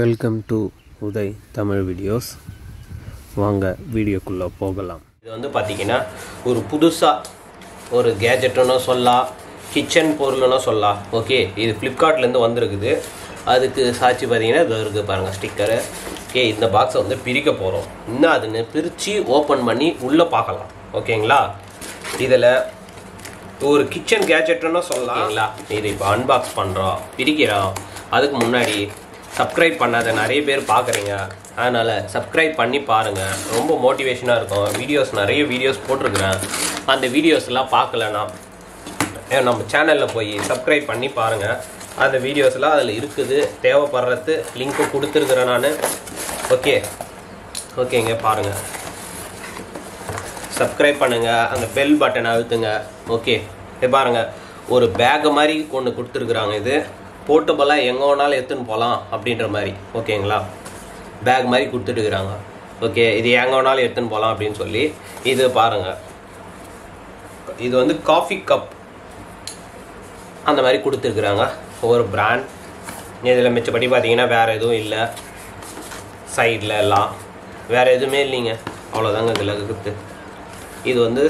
Welcome to Uday Tamil videos. வாங்க வீடியோக்குள்ளே போகலாம். இது வந்து பார்த்திங்கன்னா ஒரு புதுசாக ஒரு கேஜெட்டுன்னு சொல்லலாம், கிச்சன் பொருள்னு சொல்லலாம். ஓகே, இது ஃப்ளிப்கார்ட்லேருந்து வந்திருக்குது. அதுக்கு சாட்சி பார்த்தீங்கன்னா இது இருக்குது பாருங்கள், ஸ்டிக்கரு. ஓகே, இந்த பாக்ஸை வந்து பிரிக்க போகிறோம். இன்னும் அதுன்னு பிரித்து ஓப்பன் பண்ணி உள்ளே பார்க்கலாம். ஓகேங்களா, இதில் ஒரு கிச்சன் கேஜெட்டுன்னு சொல்லலாம்ங்களா. இதை இப்போ அன்பாக்ஸ் பண்ணுறோம், பிரிக்கிறோம். அதுக்கு முன்னாடி சப்ஸ்கிரைப் பண்ணாத நிறைய பேர் பார்க்குறீங்க, அதனால் சப்ஸ்கிரைப் பண்ணி பாருங்கள். ரொம்ப மோட்டிவேஷனாக இருக்கும். நிறைய வீடியோஸ் போட்டிருக்கிறேன். அந்த வீடியோஸ்லாம் பார்க்கலன்னா நம்ம சேனலில் போய் சப்ஸ்கிரைப் பண்ணி பாருங்கள். அந்த வீடியோஸ்லாம் அதில் இருக்குது. தேவைப்படுறது லிங்க்கு கொடுத்துருக்குறேன் நான். ஓகேங்க, பாருங்கள், சப்ஸ்கிரைப் பண்ணுங்கள், அந்த பெல் பட்டனை அழுத்துங்க. ஓகே, பாருங்கள், ஒரு பேக் மாதிரி ஒன்று கொடுத்துருக்குறாங்க. இது போர்ட்டபுளாக எங்கே வேணாலும் எடுத்துன்னு போகலாம் அப்படின்ற மாதிரி. ஓகேங்களா, பேக் மாதிரி கொடுத்துட்டுருக்குறாங்க. ஓகே, இது எங்கே வேணாலும் எடுத்துன்னு போகலாம் அப்படின்னு சொல்லி. இது பாருங்கள், இது வந்து காஃபி கப் அந்த மாதிரி கொடுத்துருக்குறாங்க. ஒரு பிராண்ட். இதில் மிச்சப்படி பார்த்தீங்கன்னா வேறு எதுவும் இல்லை. சைடில் எல்லாம் வேறு எதுவுமே இல்லைங்க, அவ்வளோதாங்க இதில் இருக்குது. இது வந்து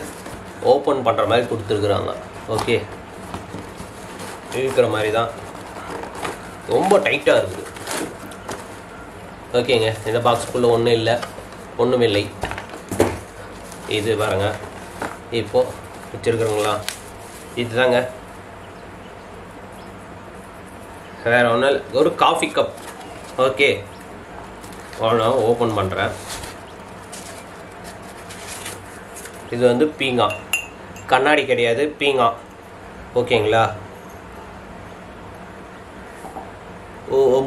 ஓப்பன் பண்ணுற மாதிரி கொடுத்துருக்குறாங்க. ஓகே, இருக்கிற மாதிரி தான், ரொம்ப டைட்டாக இருக்குது. ஓகேங்க, இந்த பாக்ஸ்க்குள்ளே ஒன்றும் இல்லை, ஒன்றும் இல்லை. இது பாருங்க, இப்போது வச்சுருக்குறங்களா, இதுதாங்க, வேறு ஒன்றும் இல்லை. ஒரு காஃபி கப். ஓகே, நான் ஓப்பன் பண்ணுறேன். இது வந்து பீங்கான், கண்ணாடி கிடையாது, பீங்கான். ஓகேங்களா,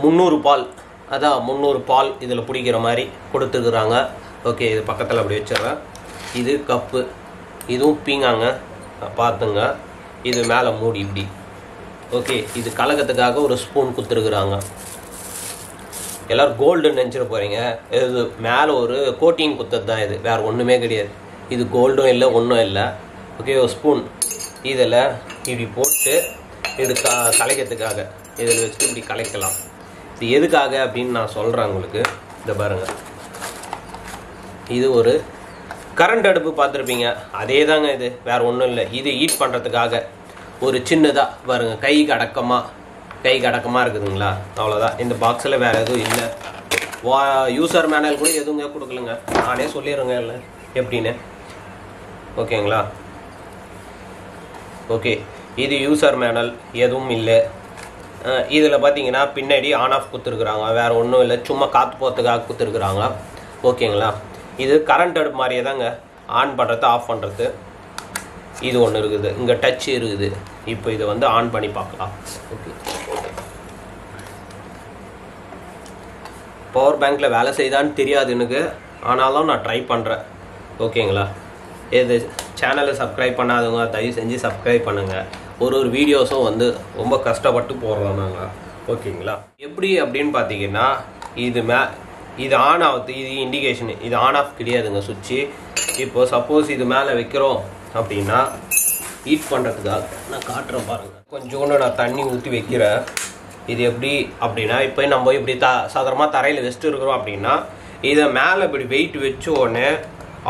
300 பால், அதான் 300 பால் இதில் பிடிக்கிற மாதிரி கொடுத்துருக்குறாங்க. ஓகே, இது பக்கத்தில் அப்படி வச்சிடுறேன். இது கப்பு, இதுவும் பீங்காங்க, பார்த்துங்க. இது மேலே மூடி இப்படி. ஓகே, இது கலக்கத்துக்காக ஒரு ஸ்பூன் கொடுத்துருக்குறாங்க. எல்லோரும் கோல்டுன்னு நினச்சிட போகிறீங்க. இது மேலே ஒரு கோட்டிங் குத்துறது தான், இது வேறு ஒன்றுமே கிடையாது. இது கோல்டும் இல்லை, ஒன்றும் இல்லை. ஓகே, ஒரு ஸ்பூன் இதில் இப்படி போட்டு இது கலைக்கிறதுக்காக இதில் வச்சுட்டு இப்படி கலைக்கலாம். இது எதுக்காக அப்படின்னு நான் சொல்கிறேன் உங்களுக்கு. இதை பாருங்கள், இது ஒரு கரண்ட் அடுப்பு பார்த்துருப்பீங்க, அதே தாங்க இது, வேறு ஒன்றும் இல்லை. இது ஹீட் பண்ணுறதுக்காக ஒரு சின்னதாக பாருங்கள், கைக்கு அடக்கமாக இருக்குதுங்களா, அவ்வளோதான். இந்த பாக்ஸில் வேறு எதுவும் இல்லை. யூசர் மேனுவல் கூட எதுவுங்க கொடுக்கலங்க, நானே சொல்லிடுறேங்க இல்லை எப்படின்னு. ஓகேங்களா, ஓகே, இது யூசர் மேனுவல் எதுவும் இல்லை. இதில் பார்த்தீங்கன்னா பின்னாடி ஆன் ஆஃப் கொடுத்துருக்குறாங்க, வேறு ஒன்றும் இல்லை, சும்மா காற்று போகிறதுக்காக கொடுத்துருக்குறாங்க. ஓகேங்களா, இது கரண்ட் அடுப்பு மாதிரியே தாங்க, ஆன் பண்ணுறது ஆஃப் பண்ணுறது. இது ஒன்று இருக்குது, இங்கே டச் இருக்குது. இப்போ இதை வந்து ஆன் பண்ணி பார்க்கலாம். ஓகே, பவர் பேங்க்கில் வேலை செய்தான்னு தெரியாது எனக்கு, ஆனாலும் நான் ட்ரை பண்ணுறேன். ஓகேங்களா, இது சேனலை சப்ஸ்கிரைப் பண்ணாதவங்க தயவு செஞ்சு சப்ஸ்கிரைப் பண்ணுங்கள். ஒரு வீடியோஸும் வந்து ரொம்ப கஷ்டப்பட்டு போடுறோம் நாங்கள். ஓகேங்களா, எப்படி அப்படின்னு பார்த்தீங்கன்னா இது ஆன் ஆகுது, இது இண்டிகேஷனு, இது ஆன் ஆஃப் கிடையாதுங்க சுவிட்சு. இப்போது சப்போஸ் இது மேலே வைக்கிறோம் அப்படின்னா ஹீட் பண்ணுறதுக்காக நான் காட்டுறேன் பாருங்கள். கொஞ்சோண்டு நான் தண்ணி ஊற்றி வைக்கிறேன். இது எப்படி அப்படின்னா, இப்போ நம்ம இப்படி சாதாரணமாக தரையில் வச்சுட்டு இருக்கிறோம் அப்படின்னா, இதை மேலே இப்படி வெயிட் வச்ச உடனே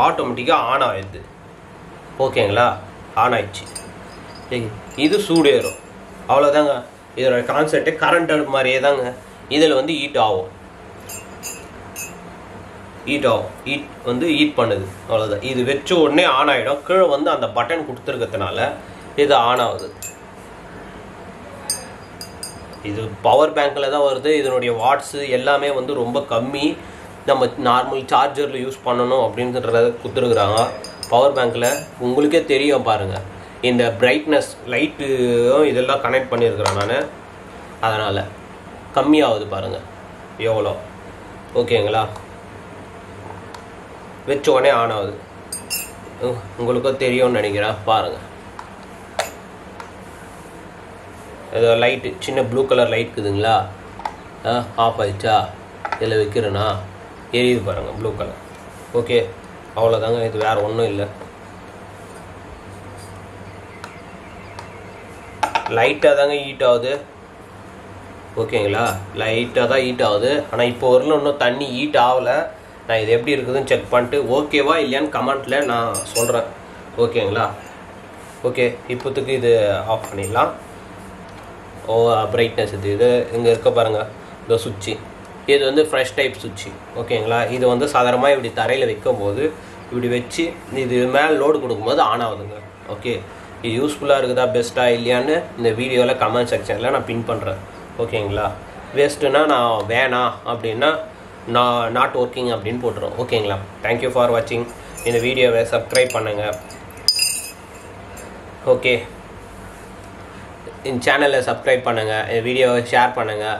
ஆட்டோமேட்டிக்காக ஆன் ஆகிடுது. ஓகேங்களா, ஆன் ஆயிடுச்சு. இது சூடேறும், அவ்வளோதாங்க. இதோட கான்செப்டே கரண்ட் அடுப்பு மாதிரியே தாங்க. இதில் வந்து ஹீட் ஹீட் பண்ணுது, அவ்வளோதான். இது வச்ச உடனே ஆன் ஆகிடும். கீழே வந்து அந்த பட்டன் கொடுத்துருக்கிறதுனால இது ஆன் ஆகுது. இது பவர் பேங்க்கில் தான் வருது. இதனுடைய வாட்ஸு எல்லாமே வந்து ரொம்ப கம்மி. நம்ம நார்மல் சார்ஜரில் யூஸ் பண்ணணும் அப்படின்றத கொடுத்துருக்குறாங்க. பவர் பேங்க்கில் உங்களுக்கே தெரியும் பாருங்கள், இந்த பிரைட்னஸ் லைட்டு இதெல்லாம் கனெக்ட் பண்ணியிருக்கிறேன் நான், அதனால் கம்மியாகுது பாருங்கள் எவ்வளோ. ஓகேங்களா, வச்ச உடனே ஆன் ஆகுது, உங்களுக்கும் தெரியும்னு நினைக்கிறேன். பாருங்கள், ஏதோ லைட்டு சின்ன ப்ளூ கலர் லைட் இருக்குதுங்களா, ஆஃப் ஆயிடுச்சா, இதில் வைக்கிறேன்னா எரியுது பாருங்கள் ப்ளூ கலர். ஓகே, அவ்வளோதாங்க, இது வேறு ஒன்றும் இல்லை. லைட்டாக தாங்க ஹீட் ஆகுது. ஓகேங்களா. லைட்டாக தான் ஹீட் ஆகுது. ஆனால் இப்போ வரலும் இன்னும் தண்ணி ஹீட் ஆகலை. நான் இது எப்படி இருக்குதுன்னு செக் பண்ணிட்டு ஓகேவா இல்லையான்னு கமெண்ட்டில் நான் சொல்கிறேன். ஓகேங்களா. ஓகே, இப்போத்துக்கு இது ஆஃப் பண்ணிடலாம். பிரைட்னஸ் இது இங்கே இருக்க பாருங்கள், இந்த சுவிட்சு. இது வந்து ஃப்ரெஷ் டைப் சுவிட்சு. ஓகேங்களா. இது வந்து சாதாரணமாக இப்படி தரையில் வைக்கும் போது இப்படி வச்சு இது மேலே லோடு கொடுக்கும்போது ஆன் ஆகுதுங்க. ஓகே, இது யூஸ்ஃபுல்லாக இருக்குதா பெஸ்ட்டாக இல்லையான்னு இந்த வீடியோவில் கமெண்ட் செக்ஷனில் நான் பின் பண்ணுறேன். ஓகேங்களா. வேஸ்ட்டுன்னா நான் வேணாம் அப்படின்னா நான் நாட் ஒர்க்கிங் அப்படின்னு போட்டுருவோம். ஓகேங்களா. தேங்க்யூ ஃபார் வாட்சிங். இந்த வீடியோவை சப்ஸ்கிரைப் பண்ணுங்கள். ஓகே, இந்த சேனலை சப்ஸ்கிரைப் பண்ணுங்கள், இந்த வீடியோவை ஷேர் பண்ணுங்கள்.